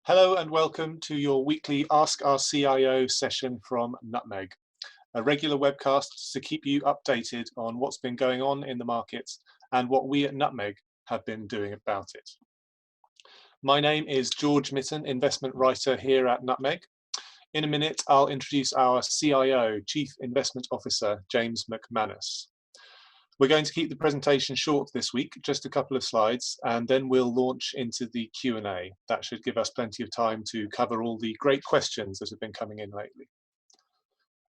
Hello and welcome to your weekly Ask Our CIO session from Nutmeg, a regular webcast to keep you updated on what's been going on in the markets and what we at Nutmeg have been doing about it. My name is George Mitten, investment writer here at Nutmeg. In a minute, I'll introduce our CIO, Chief Investment Officer, James McManus. We're going to keep the presentation short this week, just a couple of slides, and then we'll launch into the Q&A. That should give us plenty of time to cover all the great questions that have been coming in lately.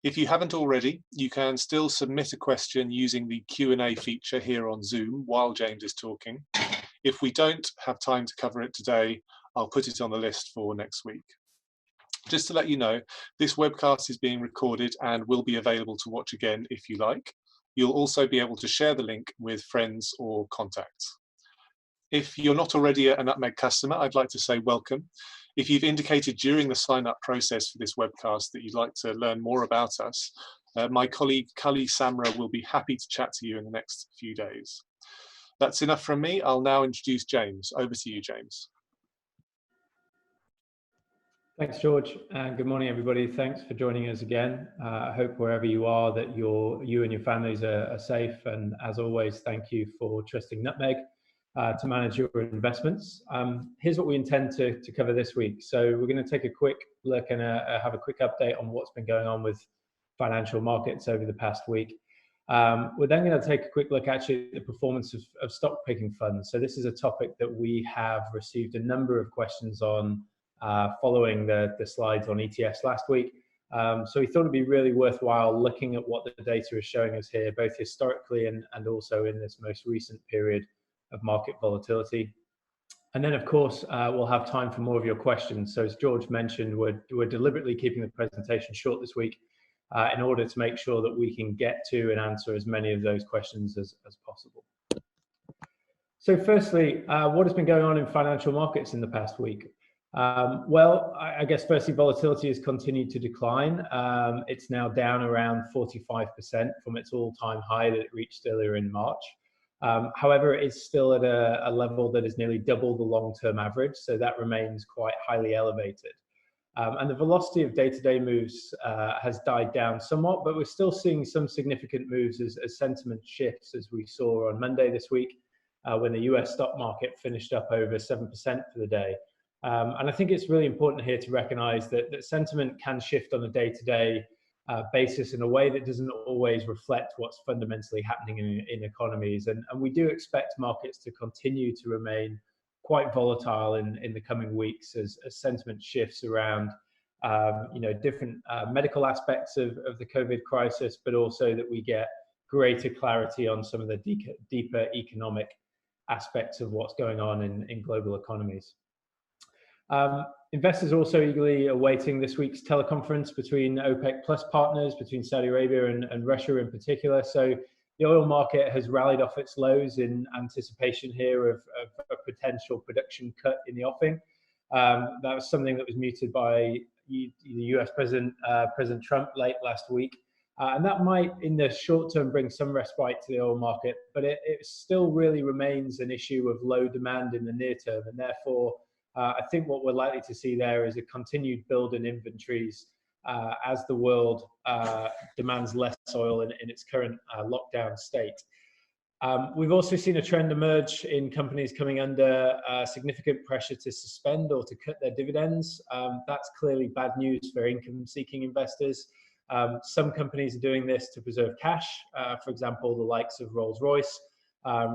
If you haven't already, you can still submit a question using the Q&A feature here on Zoom while James is talking. If we don't have time to cover it today, I'll put it on the list for next week. Just to let you know, this webcast is being recorded and will be available to watch again if you like. You'll also be able to share the link with friends or contacts. If you're not already a Nutmeg customer, I'd like to say welcome. If you've indicated during the sign-up process for this webcast that you'd like to learn more about us, my colleague Kali Samra will be happy to chat to you in the next few days. That's enough from me. I'll now introduce James. Over to you, James. Thanks, George, and good morning, everybody. Thanks for joining us again. I hope wherever you are that you and your families are safe, and as always, thank you for trusting Nutmeg to manage your investments. Here's what we intend to cover this week. So we're going to take a quick look and have a quick update on what's been going on with financial markets over the past week. We're then going to take a quick look actually at the performance of stock picking funds. So this is a topic that we have received a number of questions on following the slides on ETFs last week. So we thought it'd be really worthwhile looking at what the data is showing us here, both historically and also in this most recent period of market volatility. And then, of course, we'll have time for more of your questions. So as George mentioned, we're deliberately keeping the presentation short this week in order to make sure that we can get to and answer as many of those questions as possible. So firstly, what has been going on in financial markets in the past week? Well, I guess firstly, volatility has continued to decline. It's now down around 45% from its all-time high that it reached earlier in March. However, it is still at a level that is nearly double the long-term average, so that remains quite highly elevated. And the velocity of day-to-day moves has died down somewhat, but we're still seeing some significant moves as sentiment shifts, as we saw on Monday this week, when the US stock market finished up over 7% for the day. And I think it's really important here to recognize that sentiment can shift on a day-to-day basis in a way that doesn't always reflect what's fundamentally happening in economies. And we do expect markets to continue to remain quite volatile in the coming weeks as sentiment shifts around different medical aspects of the COVID crisis, but also that we get greater clarity on some of the deeper economic aspects of what's going on in global economies. Investors are also eagerly awaiting this week's teleconference between OPEC plus partners, between Saudi Arabia and Russia in particular. So the oil market has rallied off its lows in anticipation here of a potential production cut in the offing. That was something that was muted by the US President Trump late last week. And that might, in the short term, bring some respite to the oil market, but it still really remains an issue of low demand in the near term, and therefore, I think what we're likely to see there is a continued build in inventories as the world demands less oil in its current lockdown state. We've also seen a trend emerge in companies coming under significant pressure to suspend or to cut their dividends. That's clearly bad news for income-seeking investors. Some companies are doing this to preserve cash, for example, the likes of Rolls-Royce,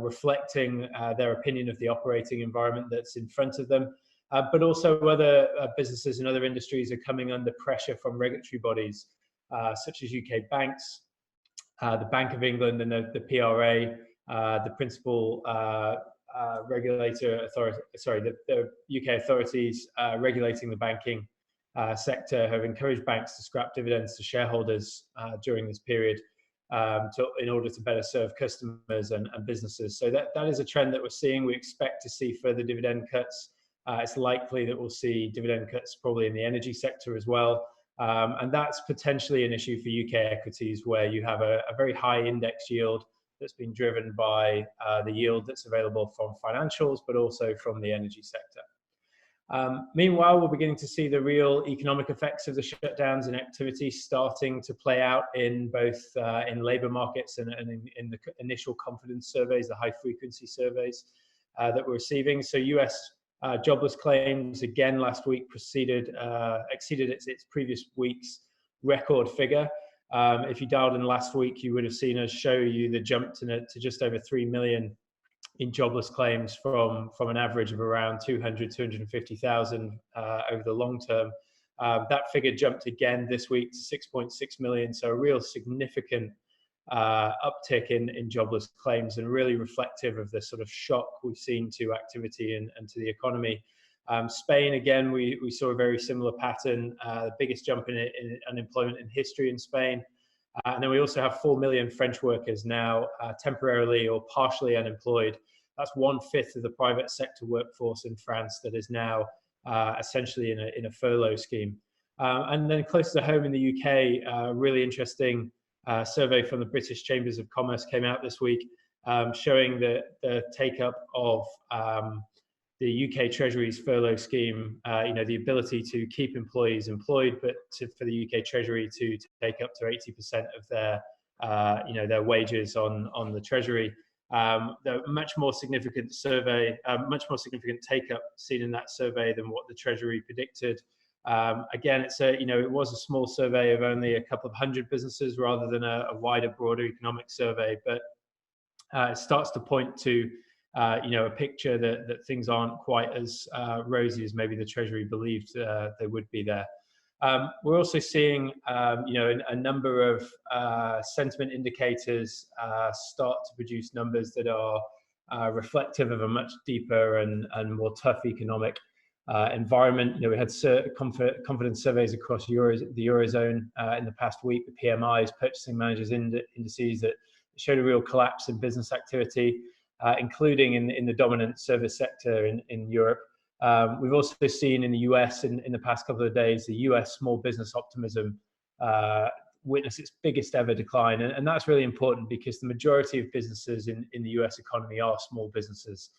reflecting their opinion of the operating environment that's in front of them. But also other businesses and other industries are coming under pressure from regulatory bodies, such as UK banks, the Bank of England and the PRA, the principal regulator authority, the UK authorities regulating the banking sector have encouraged banks to scrap dividends to shareholders during this period in order to better serve customers and businesses. So that is a trend that we're seeing. We expect to see further dividend cuts. It's likely that we'll see dividend cuts probably in the energy sector as well. And that's potentially an issue for UK equities, where you have a very high index yield that's been driven by the yield that's available from financials, but also from the energy sector. Meanwhile, we're beginning to see the real economic effects of the shutdowns and activity starting to play out in both in labour markets and in the initial confidence surveys, the high frequency surveys that we're receiving. So US jobless claims again last week exceeded its previous week's record figure. If you dialed in last week, you would have seen us show you the jump to just over 3 million in jobless claims from an average of around 250,000 over the long term. That figure jumped again this week to 6.6 million, so a real significant uptick in jobless claims, and really reflective of the sort of shock we've seen to activity and to the economy. Spain, again, we saw a very similar pattern, the biggest jump in unemployment in history in Spain. And then we also have 4 million French workers now temporarily or partially unemployed. That's 1/5 of the private sector workforce in France that is now essentially in a furlough scheme. And then closer to home in the UK, really interesting survey from the British Chambers of Commerce came out this week, showing that the take-up of the UK Treasury's furlough scheme, the ability to keep employees employed, but for the UK Treasury to take up to 80% of their wages on the Treasury. The much more significant survey, much more significant take-up seen in that survey than what the Treasury predicted. Again, it was a small survey of only a couple of hundred businesses rather than a wider, broader economic survey, but it starts to point to a picture that things aren't quite as rosy as maybe the Treasury believed they would be there. We're also seeing, a number of sentiment indicators start to produce numbers that are reflective of a much deeper and more tough economic environment. We had confidence surveys across the Eurozone in the past week, the PMIs, purchasing managers indices that showed a real collapse in business activity, including in the dominant service sector in Europe. We've also seen in the US in the past couple of days, the US small business optimism witness its biggest ever decline. And that's really important because the majority of businesses in the US economy are small businesses.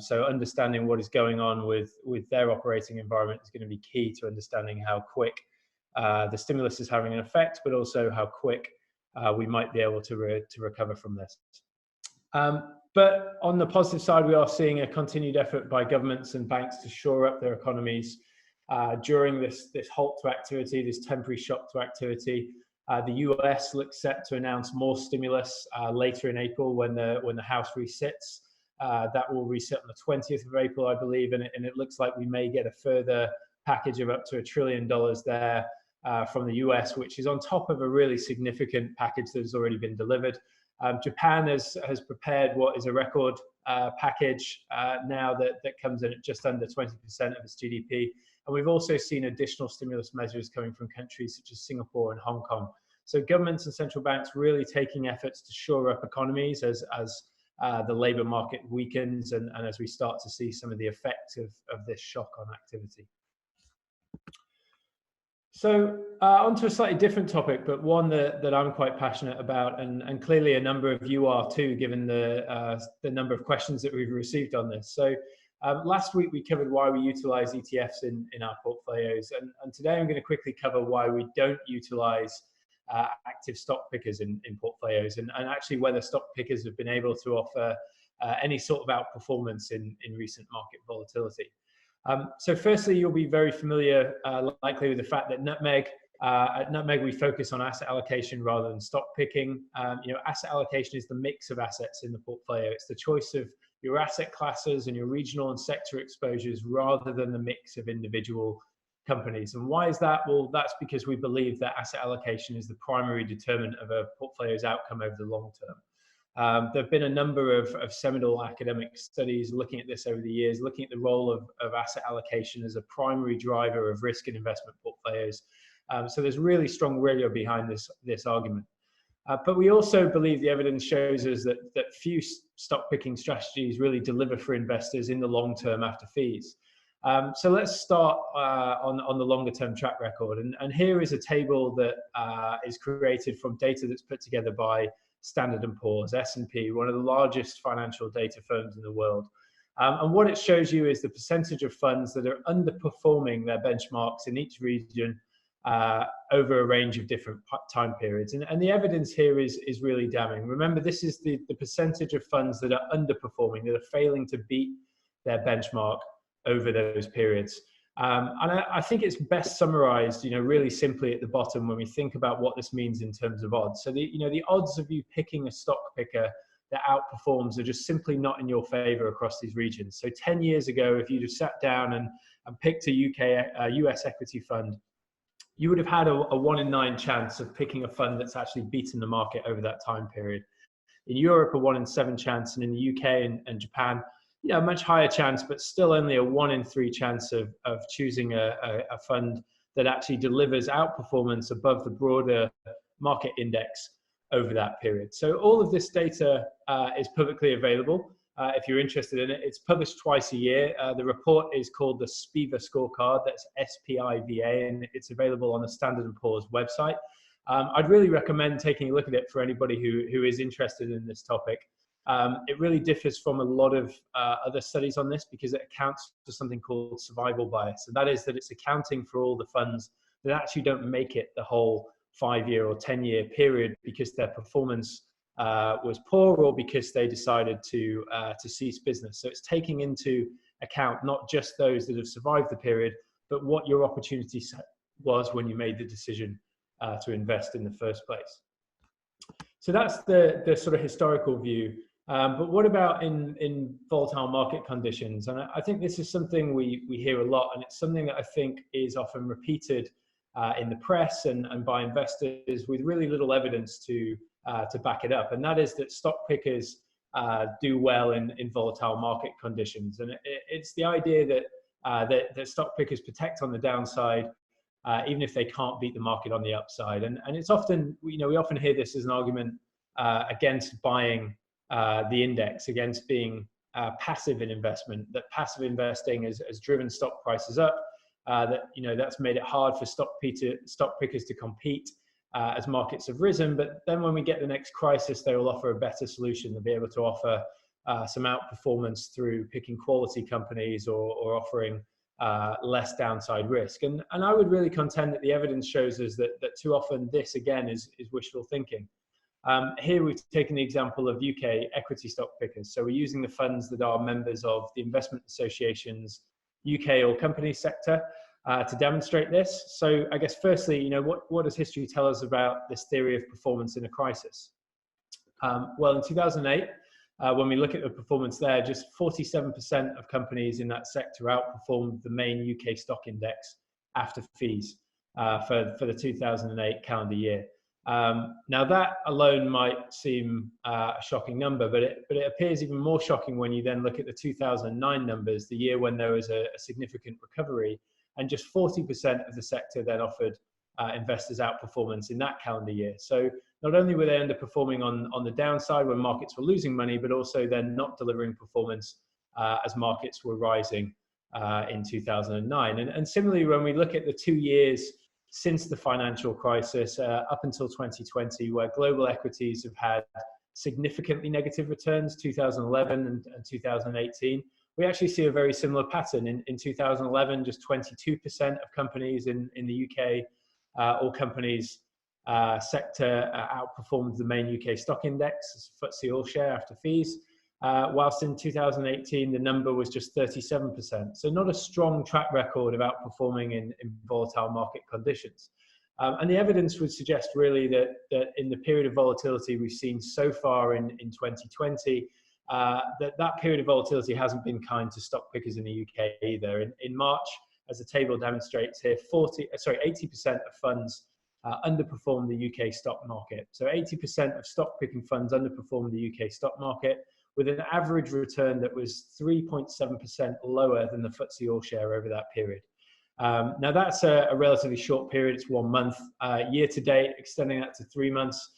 So understanding what is going on with their operating environment is going to be key to understanding how quick the stimulus is having an effect, but also how quick we might be able to recover from this. But on the positive side, we are seeing a continued effort by governments and banks to shore up their economies during this halt to activity, this temporary shock to activity. The US looks set to announce more stimulus later in April when the House resits. That will reset on the 20th of April, I believe, and it looks like we may get a further package of up to $1 trillion there from the US, which is on top of a really significant package that has already been delivered. Japan has prepared what is a record package now that comes in at just under 20% of its GDP. And we've also seen additional stimulus measures coming from countries such as Singapore and Hong Kong. So governments and central banks really taking efforts to shore up economies as the labour market weakens and as we start to see some of the effects of this shock on activity. So onto a slightly different topic, but one that I'm quite passionate about, and clearly a number of you are too, given the number of questions that we've received on this. So last week we covered why we utilize ETFs in our portfolios, and today I'm going to quickly cover why we don't utilize active stock pickers in portfolios, and actually whether stock pickers have been able to offer any sort of outperformance in recent market volatility. So firstly, you'll be very familiar likely with the fact that at Nutmeg, we focus on asset allocation rather than stock picking. Asset allocation is the mix of assets in the portfolio. It's the choice of your asset classes and your regional and sector exposures rather than the mix of individual companies. And why is that? Well, that's because we believe that asset allocation is the primary determinant of a portfolio's outcome over the long term. There have been a number of seminal academic studies looking at this over the years, looking at the role of asset allocation as a primary driver of risk in investment portfolios. So there's really strong rigor behind this argument. But we also believe the evidence shows us that few stock picking strategies really deliver for investors in the long term after fees. So let's start on the longer term track record. And here is a table that is created from data that's put together by Standard & Poor's, S&P, one of the largest financial data firms in the world. And what it shows you is the percentage of funds that are underperforming their benchmarks in each region over a range of different time periods. And the evidence here is really damning. Remember, this is the percentage of funds that are underperforming, that are failing to beat their benchmark over those periods. And I think it's best summarized, really simply at the bottom when we think about what this means in terms of odds. So the odds of you picking a stock picker that outperforms are just simply not in your favor across these regions. So 10 years ago, if you just sat down and picked a US equity fund, you would have had a 1 in 9 chance of picking a fund that's actually beaten the market over that time period. In Europe, a 1 in 7 chance, and in the UK and Japan, a much higher chance, but still only a 1 in 3 chance of choosing a fund that actually delivers outperformance above the broader market index over that period. So all of this data is publicly available. If you're interested in it, it's published twice a year. The report is called the SPIVA scorecard. That's SPIVA, and it's available on the Standard & Poor's website. I'd really recommend taking a look at it for anybody who is interested in this topic. It really differs from a lot of other studies on this because it accounts for something called survival bias. And that is that it's accounting for all the funds that actually don't make it the whole 5-year or 10-year period because their performance was poor or because they decided to cease business. So it's taking into account not just those that have survived the period, but what your opportunity set was when you made the decision to invest in the first place. So that's the sort of historical view. But what about in volatile market conditions? And I think this is something we hear a lot, and it's something that I think is often repeated in the press and by investors with really little evidence to back it up. And that is that stock pickers do well in volatile market conditions. And it's the idea that stock pickers protect on the downside, even if they can't beat the market on the upside. And it's often, we often hear this as an argument against buying the index, against being passive in investment, that passive investing has driven stock prices up, that's made it hard for stock pickers to compete as markets have risen. But then when we get the next crisis, they will offer a better solution. They'll be able to offer some outperformance through picking quality companies or offering less downside risk. And I would really contend that the evidence shows us that too often this, again, is wishful thinking. Here we've taken the example of UK equity stock pickers. So we're using the funds that are members of the Investment Association's UK all company sector to demonstrate this. So I guess firstly, what does history tell us about this theory of performance in a crisis? Well, in 2008, when we look at the performance there, just 47% of companies in that sector outperformed the main UK stock index after fees for the 2008 calendar year. Now that alone might seem a shocking number, but it appears even more shocking when you then look at the 2009 numbers, the year when there was a significant recovery, and just 40% of the sector then offered investors outperformance in that calendar year. So not only were they underperforming on the downside when markets were losing money, but also then not delivering performance as markets were rising in 2009. And similarly, when we look at the 2 years since the financial crisis up until 2020, where global equities have had significantly negative returns, 2011 and 2018, we actually see a very similar pattern. In 2011, just 22% of companies in the UK, all companies sector outperformed the main UK stock index, FTSE All-Share after fees, whilst in 2018, the number was just 37%. So not a strong track record of outperforming in volatile market conditions. And the evidence would suggest really that in the period of volatility we've seen so far in 2020, that period of volatility hasn't been kind to stock pickers in the UK either. In March, as the table demonstrates here, 80% of funds underperformed the UK stock market. So 80% of stock picking funds underperformed the UK stock market, with an average return that was 3.7% lower than the FTSE All-Share over that period. Now that's a relatively short period, it's 1 month. Year to date, extending that to 3 months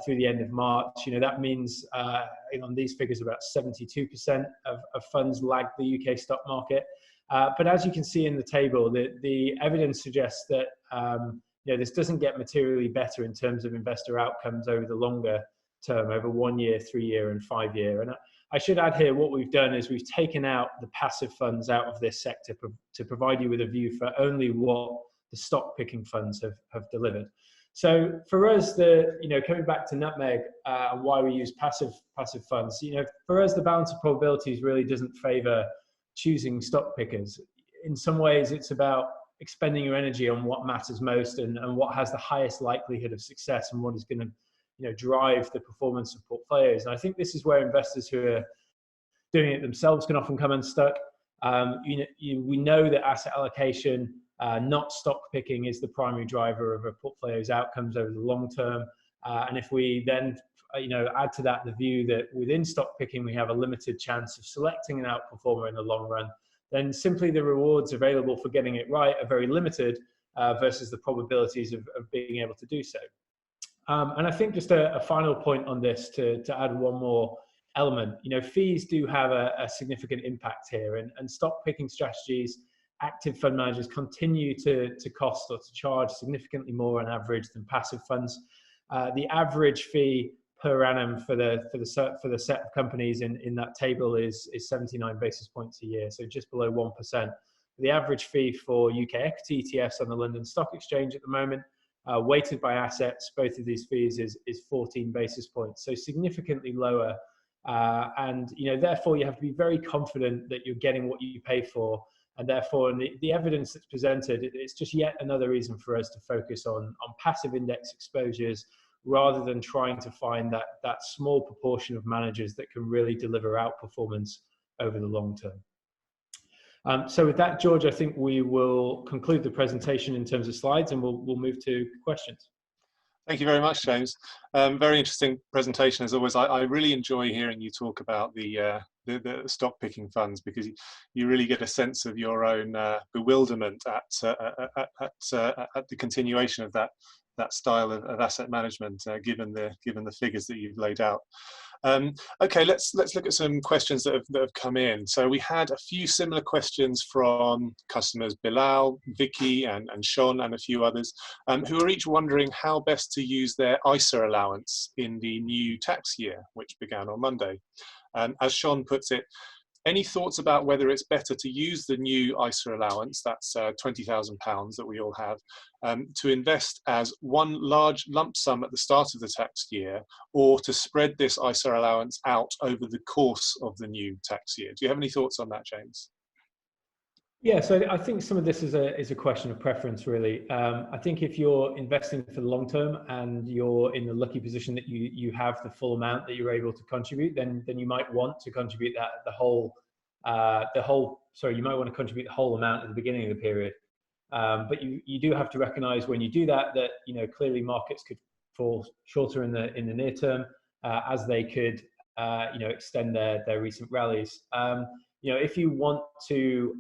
through the end of March, that means on these figures about 72% of funds lagged the UK stock market. But as you can see in the table, the evidence suggests that this doesn't get materially better in terms of investor outcomes over the longer term, over 1 year, 3 year and 5 year. And I should add here, what we've done is we've taken out the passive funds out of this sector to provide you with a view for only what the stock picking funds have delivered. So for us, coming back to Nutmeg and why we use passive funds, for us, the balance of probabilities really doesn't favor choosing stock pickers. In some ways, it's about expending your energy on what matters most and what has the highest likelihood of success and what is going to drive the performance of portfolios. And I think this is where investors who are doing it themselves can often come unstuck. We know that asset allocation, not stock picking, is the primary driver of a portfolio's outcomes over the long term. And if we then add to that the view that within stock picking we have a limited chance of selecting an outperformer in the long run, then simply the rewards available for getting it right are very limited versus the probabilities of being able to do so. And I think just a final point on this to add one more element, fees do have a significant impact here, and stock picking strategies, active fund managers continue to cost or to charge significantly more on average than passive funds. The average fee per annum for the set of companies in that table is 79 basis points a year, so just below 1%. The average fee for UK equity ETFs on the London Stock Exchange at the moment, weighted by assets, both of these fees is 14 basis points, so significantly lower. And therefore you have to be very confident that you're getting what you pay for, and therefore the evidence that's presented, it's just yet another reason for us to focus on passive index exposures rather than trying to find that small proportion of managers that can really deliver outperformance over the long term. So with that, George, I think we will conclude the presentation in terms of slides, and we'll move to questions. Thank you very much, James. Very interesting presentation as always. I really enjoy hearing you talk about the stock picking funds, because you really get a sense of your own bewilderment at the continuation of that style of asset management, given the figures that you've laid out. Okay, let's look at some questions that have come in. So we had a few similar questions from customers Bilal, Vicky, and Sean, and a few others, who are each wondering how best to use their ISA allowance in the new tax year, which began on Monday. As Sean puts it, any thoughts about whether it's better to use the new ISA allowance, that's £20,000 that we all have, to invest as one large lump sum at the start of the tax year, or to spread this ISA allowance out over the course of the new tax year? Do you have any thoughts on that, James? Yeah, so I think some of this is a question of preference, really. I think if you're investing for the long term and you're in the lucky position that you have the full amount that you're able to contribute, then you might want to contribute the whole amount at the beginning of the period. But you do have to recognise when you do that clearly markets could fall shorter in the near term as they could extend their recent rallies. If you want to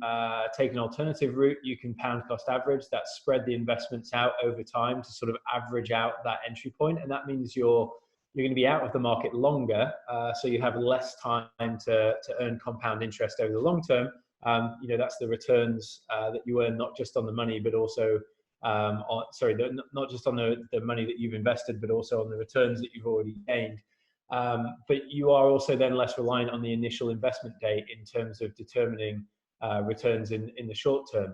take an alternative route, you can pound cost average. That spread the investments out over time to sort of average out that entry point, and that means you're going to be out of the market longer, so you have less time to earn compound interest over the long term. That's the returns that you earn, not just on the money, but also not just on the money that you've invested, but also on the returns that you've already gained. But you are also then less reliant on the initial investment date in terms of determining returns in the short term.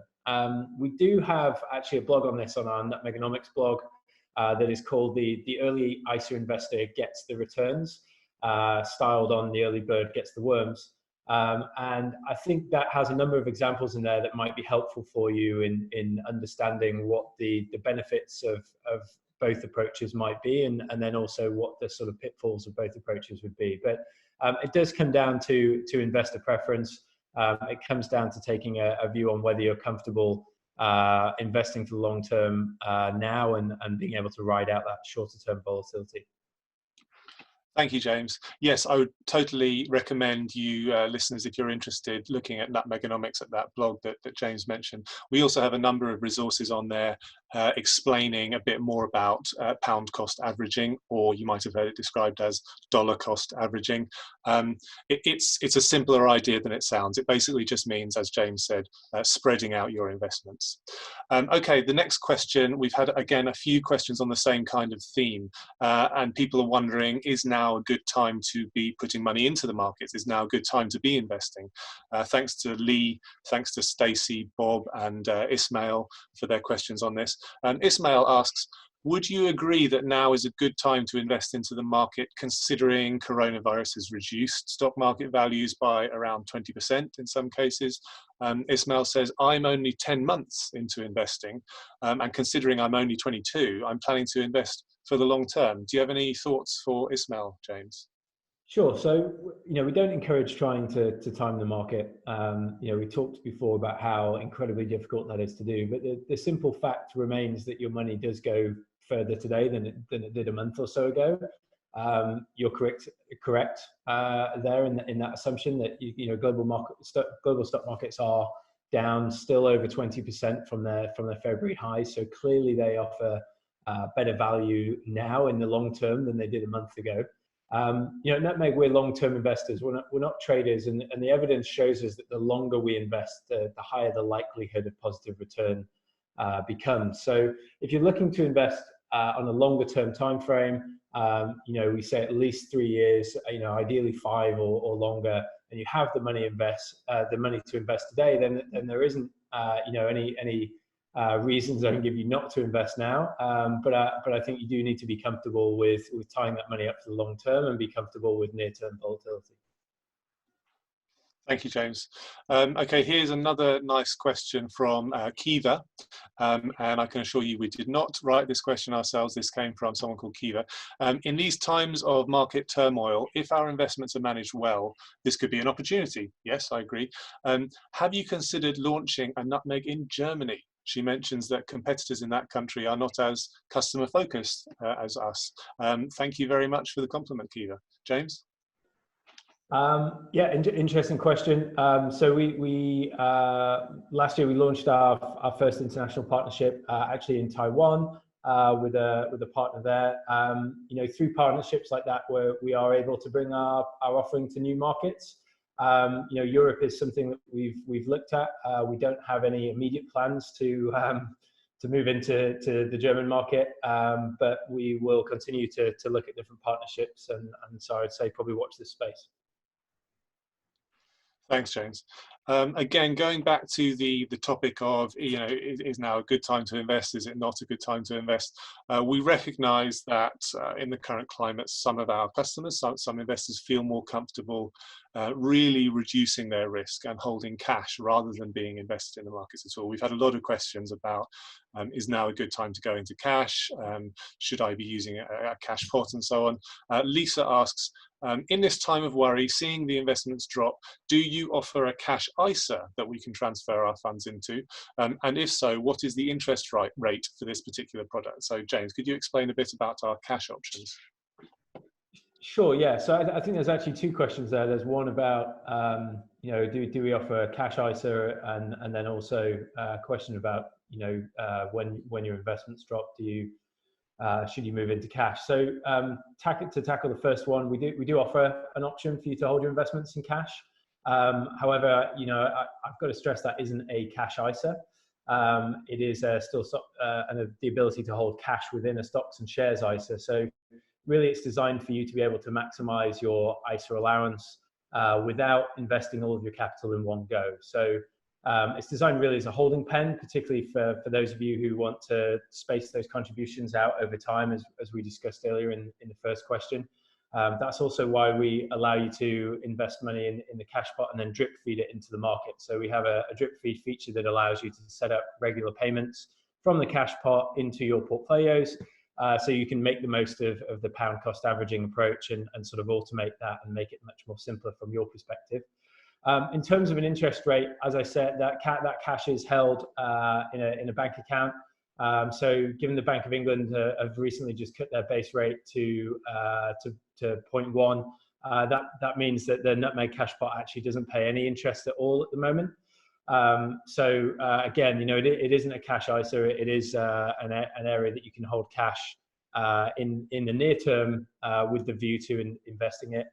We do have actually a blog on this on our Nutmegonomics blog that is called the Early ISA Investor Gets the Returns, styled on the early bird gets the worms. And I think that has a number of examples in there that might be helpful for you in understanding what the benefits of both approaches might be, and then also what the sort of pitfalls of both approaches would be. But it does come down to investor preference. It comes down to taking a view on whether you're comfortable investing for the long term now and being able to ride out that shorter term volatility. Thank you, James. Yes, I would totally recommend you listeners, if you're interested, looking at Nutmegonomics at that blog that James mentioned. We also have a number of resources on there explaining a bit more about pound cost averaging, or you might have heard it described as dollar cost averaging. It's a simpler idea than it sounds. It basically just means, as James said, spreading out your investments. Okay, the next question, we've had again a few questions on the same kind of theme, and people are wondering, is now now a good time to be putting money into the markets? Is now a good time to be investing? Thanks to Lee, thanks to Stacey, Bob, and Ismail for their questions on this. Ismail asks, would you agree that now is a good time to invest into the market, considering coronavirus has reduced stock market values by around 20% in some cases? Ismail says, I'm only 10 months into investing, and considering I'm only 22, I'm planning to invest for the long term. Do you have any thoughts for Ismail, James? Sure. So, we don't encourage trying to time the market. We talked before about how incredibly difficult that is to do, but the simple fact remains that your money does go further today than it did a month or so ago. You're correct there in that assumption that global stock markets are down still over 20% from their February highs. So clearly they offer better value now in the long term than they did a month ago. At Nutmeg, we're long-term investors. We're not traders, and the evidence shows us that the longer we invest, the higher the likelihood of positive return becomes. So if you're looking to invest on a longer-term time frame, we say at least 3 years, ideally 5 or longer, and you have the money to invest today, then there isn't any reasons I can give you not to invest now, but I think you do need to be comfortable with tying that money up for the long term and be comfortable with near-term volatility. Thank you, James. Okay, here's another nice question from Kiva, and I can assure you we did not write this question ourselves. This came from someone called Kiva. In these times of market turmoil, if our investments are managed well, this could be an opportunity. Yes, I agree. Have you considered launching a Nutmeg in Germany? She mentions that competitors in that country are not as customer focused as us. Thank you very much for the compliment, Kiva. James? Interesting question. So we last year we launched our first international partnership actually in Taiwan with a partner there. Through partnerships like that, where we are able to bring our offering to new markets. Europe is something that we've looked at. We don't have any immediate plans to move into the German market, but we will continue to look at different partnerships, and so I'd say probably watch this space. Thanks, James. Again, going back to the topic of, is now a good time to invest? Is it not a good time to invest? We recognise that in the current climate, some of our customers, some investors feel more comfortable really reducing their risk and holding cash rather than being invested in the markets at all. We've had a lot of questions about, is now a good time to go into cash? Should I be using a cash pot and so on? Lisa asks, in this time of worry, seeing the investments drop, do you offer a cash ISA that we can transfer our funds into? And if so, what is the interest rate for this particular product? So James, could you explain a bit about our cash options? Sure, yeah. So I think there's actually two questions there. There's one about, do we offer a cash ISA? And then also a question about, when your investments drop, should you move into cash? So to tackle the first one, we do offer an option for you to hold your investments in cash. However, I've got to stress that isn't a cash ISA. It is still the ability to hold cash within a stocks and shares ISA. So really, it's designed for you to be able to maximize your ISA allowance without investing all of your capital in one go. So it's designed really as a holding pen, particularly for those of you who want to space those contributions out over time, as we discussed earlier in the first question. That's also why we allow you to invest money in the cash pot and then drip feed it into the market. So we have a drip feed feature that allows you to set up regular payments from the cash pot into your portfolios. So you can make the most of the pound cost averaging approach and sort of automate that and make it much more simpler from your perspective. In terms of an interest rate, as I said, that cash is held in a bank account. So given the Bank of England have recently just cut their base rate to 0.1, that means that the Nutmeg cash pot actually doesn't pay any interest at all at the moment. So again, it isn't a cash ISA. It is an area that you can hold cash in the near term with the view to investing it.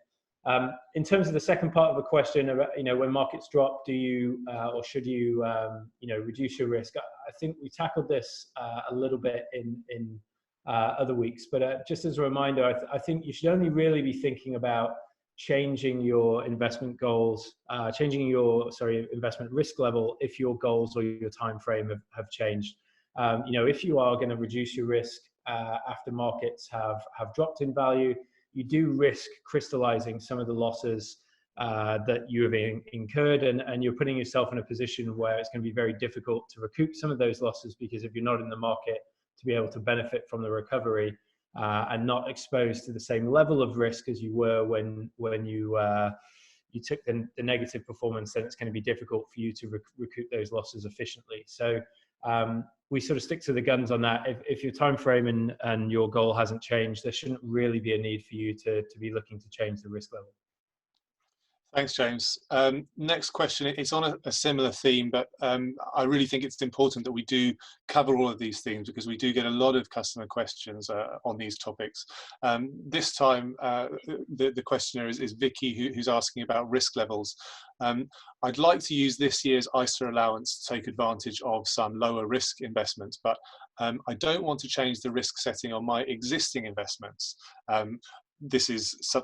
In terms of the second part of the question about, when markets drop, do you or should you, reduce your risk? I think we tackled this a little bit in other weeks. But just as a reminder, I think you should only really be thinking about changing your investment goals, changing your investment risk level if your goals or your time frame have changed. If you are going to reduce your risk after markets have dropped in value, you do risk crystallizing some of the losses that you have incurred, and you're putting yourself in a position where it's going to be very difficult to recoup some of those losses, because if you're not in the market to be able to benefit from the recovery, and not exposed to the same level of risk as you were when you took the negative performance, then it's going to be difficult for you to recoup those losses efficiently. So we sort of stick to the guns on that. If your time frame and your goal hasn't changed, there shouldn't really be a need for you to be looking to change the risk level. Thanks, James. Next question, it's on a similar theme, but I really think it's important that we do cover all of these themes, because we do get a lot of customer questions on these topics. This time, the questioner is Vicky, who's asking about risk levels. I'd like to use this year's ISA allowance to take advantage of some lower risk investments, but I don't want to change the risk setting on my existing investments. This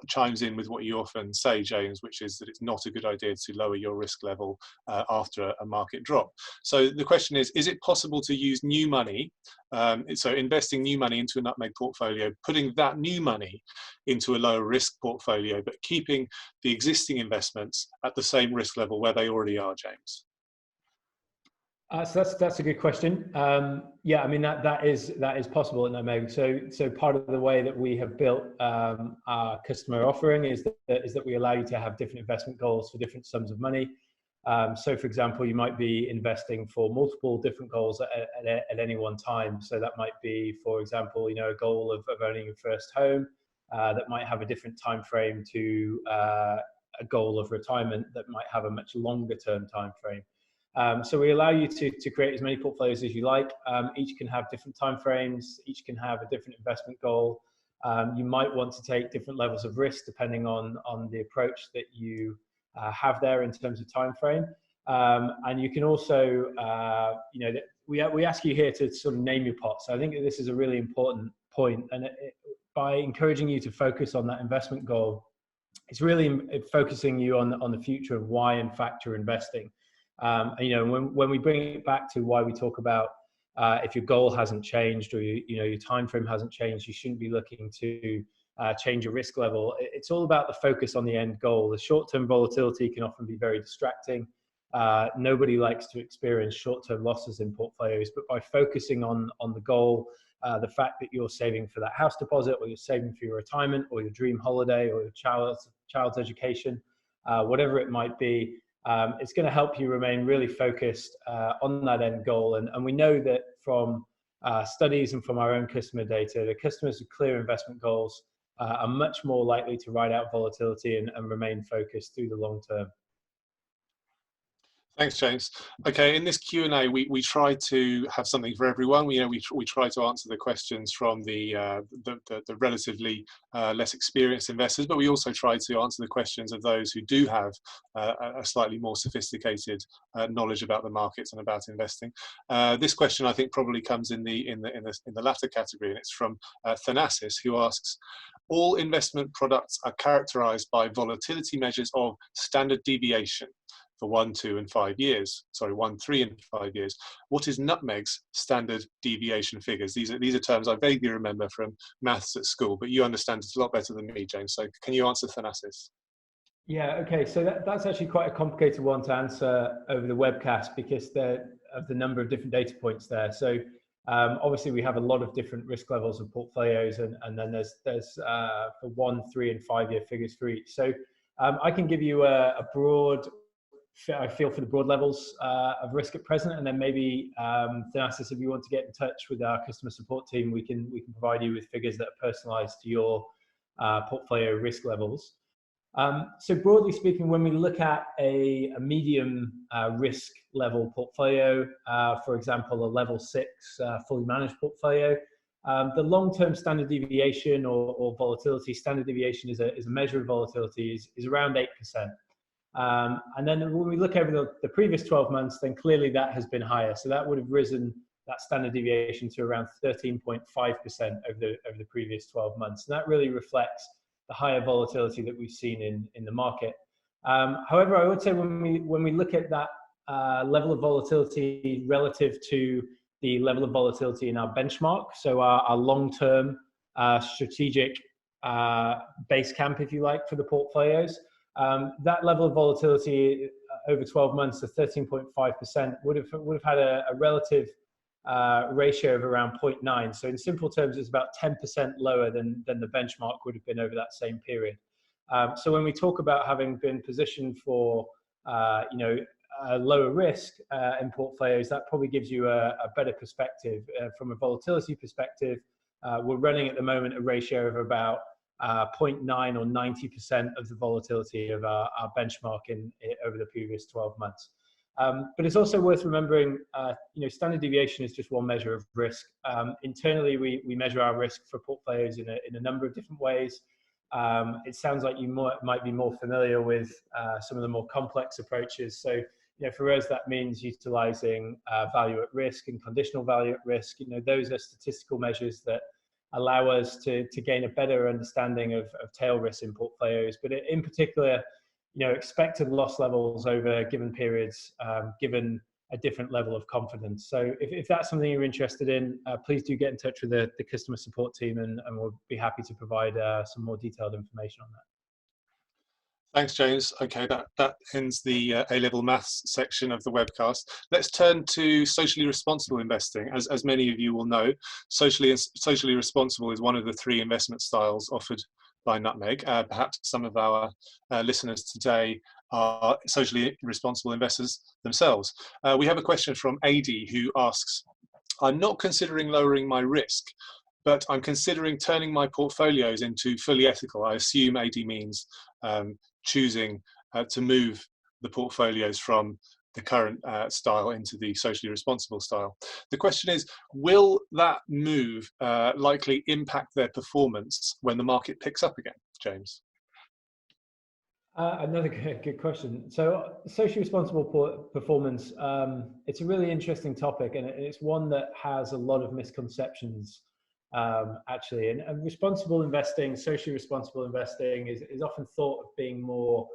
chimes in with what you often say, James, which is that it's not a good idea to lower your risk level after a market drop. So the question is it possible to use new money, so investing new money into a Nutmeg portfolio, putting that new money into a lower risk portfolio, but keeping the existing investments at the same risk level where they already are, James? So that's a good question. Yeah, I mean that is possible at Nutmeg. So part of the way that we have built our customer offering is that we allow you to have different investment goals for different sums of money. So for example, you might be investing for multiple different goals at any one time. So that might be, for example, a goal of owning your first home that might have a different time frame to a goal of retirement that might have a much longer term time frame. So we allow you to create as many portfolios as you like. Each can have different timeframes. Each can have a different investment goal. You might want to take different levels of risk depending on the approach that you have there in terms of time frame. And you can also, we ask you here to sort of name your pot. So I think that this is a really important point. And by encouraging you to focus on that investment goal, it's really focusing you on the future of why, in fact, you're investing. When we bring it back to why we talk about if your goal hasn't changed or your time frame hasn't changed, you shouldn't be looking to change your risk level. It's all about the focus on the end goal. The short-term volatility can often be very distracting. Nobody likes to experience short-term losses in portfolios, but by focusing on the goal, the fact that you're saving for that house deposit, or you're saving for your retirement, or your dream holiday, or your child's education, whatever it might be, it's going to help you remain really focused on that end goal. And we know that from studies and from our own customer data, the customers with clear investment goals are much more likely to ride out volatility and remain focused through the long term. Thanks, James. Okay, in this Q&A, we try to have something for everyone. We try to answer the questions from the relatively less experienced investors, but we also try to answer the questions of those who do have a slightly more sophisticated knowledge about the markets and about investing. This question, I think, probably comes in the latter category, and it's from Thanasis, who asks, all investment products are characterized by volatility measures of standard deviation for 1, 2, and 5 years. Sorry, 1, 3, and 5 years. What is Nutmeg's standard deviation figures? These are terms I vaguely remember from maths at school, but you understand it a lot better than me, James. So can you answer Thanasis? Yeah, okay. So that's actually quite a complicated one to answer over the webcast because of the number of different data points there. So obviously we have a lot of different risk levels of portfolios, and then there's for 1, 3, and 5 year figures for each. So I can give you a broad feel for the broad levels of risk at present, and then maybe Thanasis, if you want to get in touch with our customer support team, we can provide you with figures that are personalized to your portfolio risk levels. So broadly speaking, when we look at a medium risk level portfolio, for example, a level 6 fully managed portfolio, the long-term standard deviation or volatility, standard deviation is a measure of volatility, is around 8%. And then when we look over the previous 12 months, then clearly that has been higher. So that would have risen that standard deviation to around 13.5% over the previous 12 months. And that really reflects the higher volatility that we've seen in the market. However, I would say when we look at that level of volatility relative to the level of volatility in our benchmark, so our long-term strategic base camp, if you like, for the portfolios, that level of volatility over 12 months to 13.5% would have had a relative ratio of around 0.9. So in simple terms, it's about 10% lower than the benchmark would have been over that same period. So when we talk about having been positioned for a lower risk in portfolios, that probably gives you a better perspective. From a volatility perspective, we're running at the moment a ratio of about 0.9 or 90% of the volatility of our benchmark over the previous 12 months. But it's also worth remembering, standard deviation is just one measure of risk. Internally, we measure our risk for portfolios in a number of different ways. It sounds like you might be more familiar with some of the more complex approaches. So, for us, that means utilizing value at risk and conditional value at risk. Those are statistical measures that allow us to gain a better understanding of tail risk in portfolios, but in particular, expected loss levels over given periods, given a different level of confidence. So if that's something you're interested in, please do get in touch with the customer support team, and we'll be happy to provide some more detailed information on that. Thanks, James. Okay, that ends the A-level maths section of the webcast. Let's turn to socially responsible investing. As many of you will know, socially responsible is one of the three investment styles offered by Nutmeg. Perhaps some of our listeners today are socially responsible investors themselves. We have a question from AD who asks, I'm not considering lowering my risk, but I'm considering turning my portfolios into fully ethical. I assume AD means choosing to move the portfolios from the current style into the socially responsible style. The question is, will that move likely impact their performance when the market picks up again, James? Another good question. So socially responsible performance, it's a really interesting topic, and it's one that has a lot of misconceptions, actually. And responsible investing, socially responsible investing is often thought of being more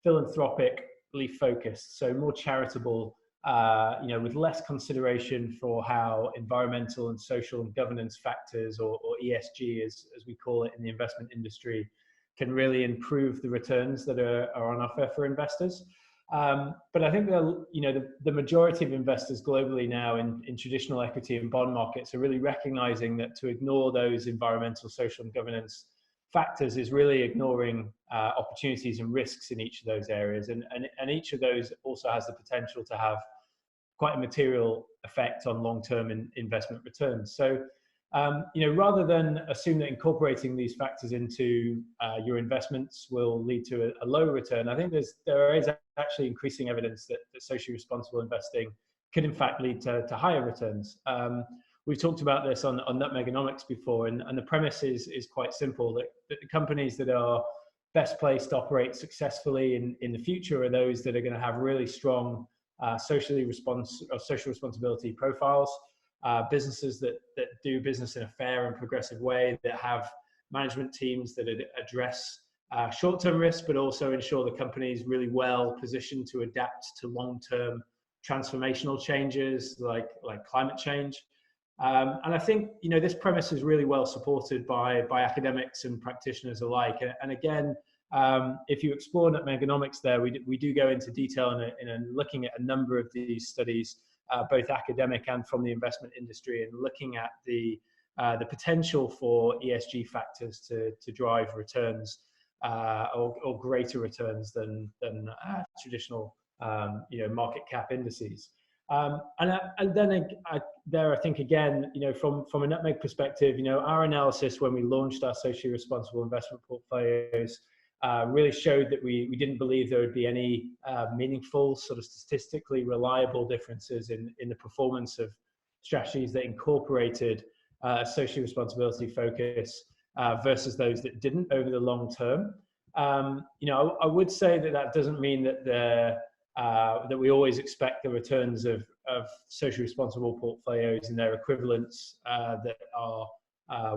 philanthropically focused, so more charitable, with less consideration for how environmental and social and governance factors, or ESG as we call it in the investment industry, can really improve the returns that are on offer for investors. But I think the majority of investors globally now in traditional equity and bond markets are really recognizing that to ignore those environmental, social, and governance factors is really ignoring opportunities and risks in each of those areas. And each of those also has the potential to have quite a material effect on long-term investment returns. So, rather than assume that incorporating these factors into your investments will lead to a low return, I think there is actually increasing evidence that socially responsible investing could in fact lead to higher returns. We've talked about this on Nutmegonomics before, and the premise is quite simple, that the companies that are best placed to operate successfully in the future are those that are going to have really strong social responsibility profiles. Businesses that do business in a fair and progressive way, that have management teams that address short-term risk, but also ensure the company is really well positioned to adapt to long-term transformational changes like climate change. And I think this premise is really well supported by academics and practitioners alike. And again, if you explore Nutmegonomics there, we do go into detail in looking at a number of these studies, both academic and from the investment industry, and looking at the potential for ESG factors to drive returns or greater returns than traditional market cap indices. And then I think again, from a Nutmeg perspective, our analysis when we launched our socially responsible investment portfolios really showed that we didn't believe there would be any meaningful, sort of statistically reliable differences in the performance of strategies that incorporated social responsibility focus versus those that didn't over the long term. I would say that doesn't mean that that we always expect the returns of socially responsible portfolios and their equivalents that are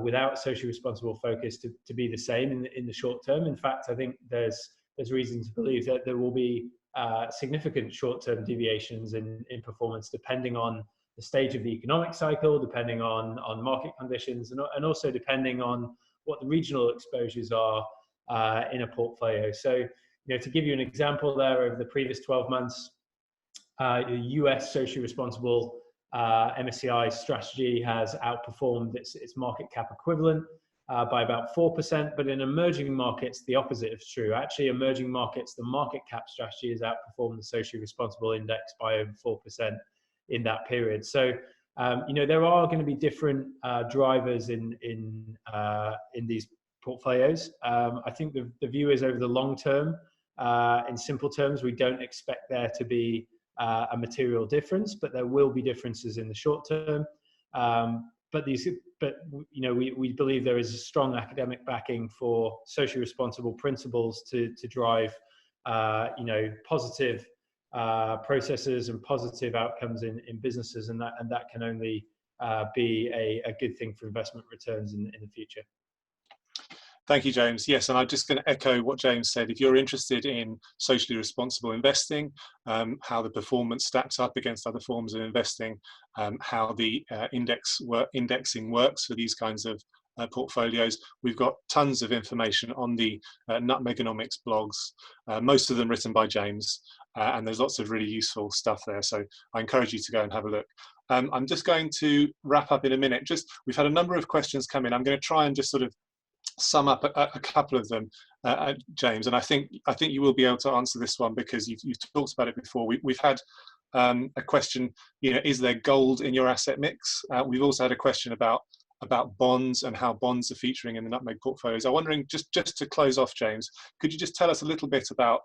without socially responsible focus to be the same in the short term. In fact, I think there's reason to believe that there will be significant short-term deviations in performance depending on the stage of the economic cycle, depending on market conditions, and also depending on what the regional exposures are in a portfolio. So, to give you an example there, over the previous 12 months, US socially responsible MSCI strategy has outperformed its market cap equivalent by about 4%, but in emerging markets, the opposite is true. Actually, emerging markets, the market cap strategy has outperformed the socially responsible index by over 4% in that period. So, there are going to be different drivers in these portfolios. I think the view is over the long term. In simple terms, we don't expect there to be a material difference, but there will be differences in the short term. But we believe there is a strong academic backing for socially responsible principles to drive, positive processes and positive outcomes in businesses, and that can only be a good thing for investment returns in the future. Thank you, James. Yes, and I'm just going to echo what James said. If you're interested in socially responsible investing, how the performance stacks up against other forms of investing, how the indexing works for these kinds of portfolios, we've got tons of information on the Nutmegonomics blogs, most of them written by James, and there's lots of really useful stuff there. So I encourage you to go and have a look. I'm just going to wrap up in a minute. We've had a number of questions come in. I'm going to try and just sort of sum up a couple of them, James, and I think you will be able to answer this one because you've talked about it before. We've had a question, is there gold in your asset mix? We've also had a question about bonds and how bonds are featuring in the Nutmeg portfolios. I'm wondering, just to close off, James, could you just tell us a little bit about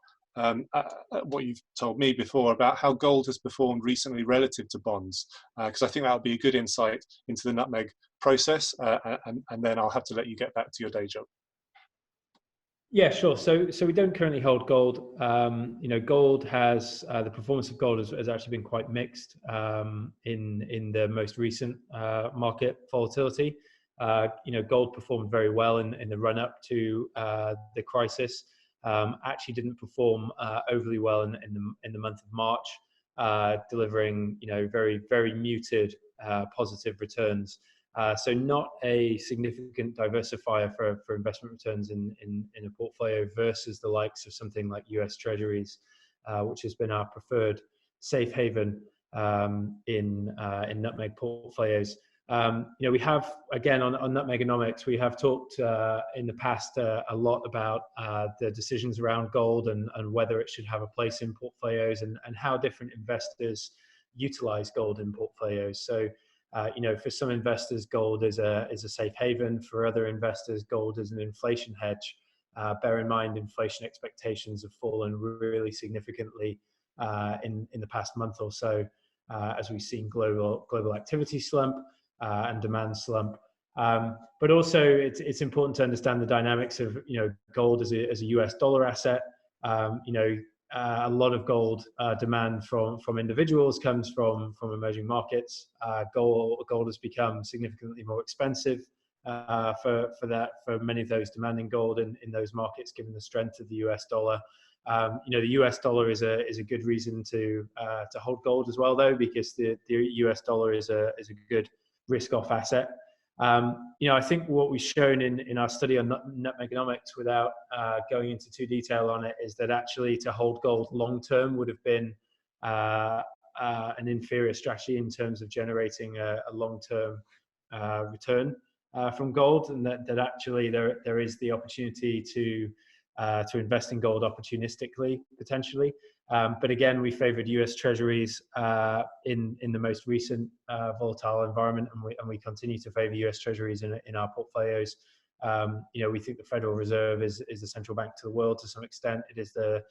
what you've told me before about how gold has performed recently relative to bonds? Because I think that would be a good insight into the Nutmeg process, and then I'll have to let you get back to your day job. Yeah, sure. So we don't currently hold gold. Gold has the performance of gold has actually been quite mixed in the most recent market volatility. Gold performed very well in the run up to the crisis. Actually didn't perform overly well in the month of March, delivering very, very muted positive returns. So not a significant diversifier for investment returns in a portfolio versus the likes of something like US Treasuries, which has been our preferred safe haven in Nutmeg portfolios. We have, again, on Nutmegonomics, we have talked in the past a lot about the decisions around gold and whether it should have a place in portfolios and how different investors utilize gold in portfolios. So, for some investors, gold is a safe haven. For other investors, gold is an inflation hedge. Bear in mind, inflation expectations have fallen really significantly in the past month or so, as we've seen global activity slump and demand slump. But also, it's important to understand the dynamics of gold as a US dollar asset. A lot of gold demand from individuals comes from emerging markets. Gold has become significantly more expensive for many of those demanding gold in those markets, given the strength of the US dollar. The US dollar is a good reason to hold gold as well, though, because the US dollar is a good risk-off asset. I think what we've shown in our study on Nutmegonomics, without going into too detail on it, is that actually to hold gold long-term would have been an inferior strategy in terms of generating a long-term return from gold, and that actually there is the opportunity to invest in gold opportunistically, potentially. But again, we favored US Treasuries in the most recent volatile environment, and we continue to favor US Treasuries in our portfolios. We think the Federal Reserve is the central bank to the world to some extent. It is the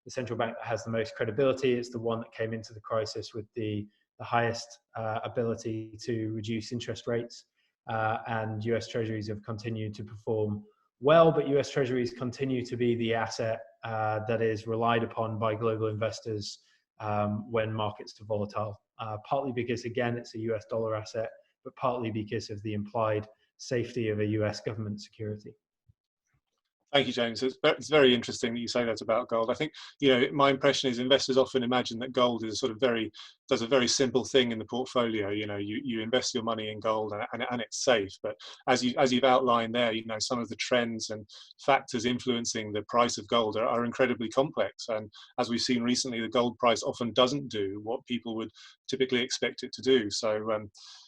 central bank that has the most credibility. It's the one that came into the crisis with the highest ability to reduce interest rates, and US Treasuries have continued to perform well, but US Treasuries continue to be the asset that is relied upon by global investors when markets are volatile, partly because, again, it's a US dollar asset, but partly because of the implied safety of a US government security. Thank you, James. It's very interesting that you say that about gold. I think, my impression is investors often imagine that gold is does a very simple thing in the portfolio. You invest your money in gold and it's safe. But as you've outlined there, some of the trends and factors influencing the price of gold are incredibly complex. And as we've seen recently, the gold price often doesn't do what people would typically expect it to do. So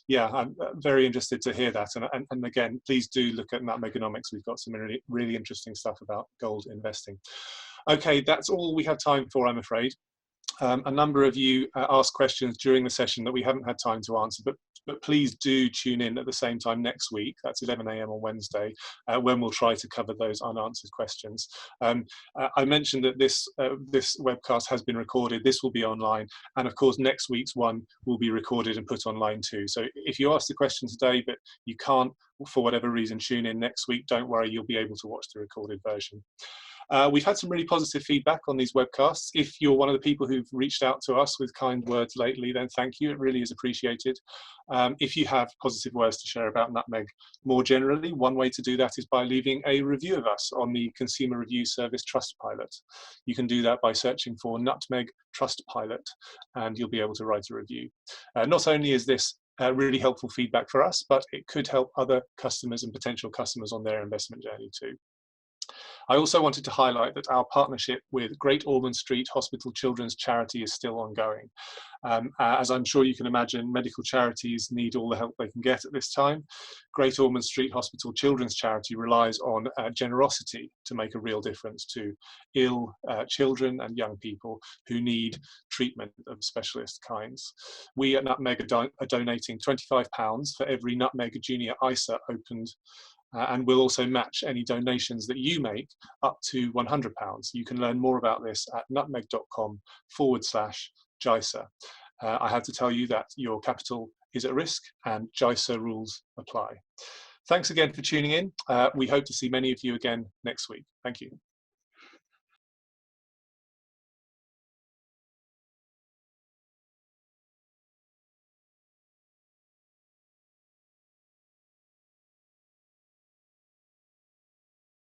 yeah, I'm very interested to hear that. And again, please do look at Nutmegonomics. We've got some really interesting stuff about gold investing. Okay, that's all we have time for, I'm afraid. A number of you asked questions during the session that we haven't had time to answer, but please do tune in at the same time next week. That's 11 a.m. on Wednesday, when we'll try to cover those unanswered questions. I mentioned that this webcast has been recorded. This will be online, and of course next week's one will be recorded and put online too. So if you ask the question today but you can't, for whatever reason, tune in next week, don't worry, you'll be able to watch the recorded version. We've had some really positive feedback on these webcasts. If you're one of the people who've reached out to us with kind words lately, then thank you. It really is appreciated. If you have positive words to share about Nutmeg more generally, one way to do that is by leaving a review of us on the consumer review service Trustpilot. You can do that by searching for Nutmeg Trustpilot, and you'll be able to write a review. Not only is this really helpful feedback for us, but it could help other customers and potential customers on their investment journey too. I also wanted to highlight that our partnership with Great Ormond Street Hospital Children's Charity is still ongoing. As I'm sure you can imagine, medical charities need all the help they can get at this time. Great Ormond Street Hospital Children's Charity relies on generosity to make a real difference to ill children and young people who need treatment of specialist kinds. We at Nutmeg are donating £25 for every Nutmeg Junior ISA opened, and we'll also match any donations that you make up to £100. You can learn more about this at nutmeg.com/JISA. I have to tell you that your capital is at risk and JISA rules apply. Thanks again for tuning in. We hope to see many of you again next week. Thank you.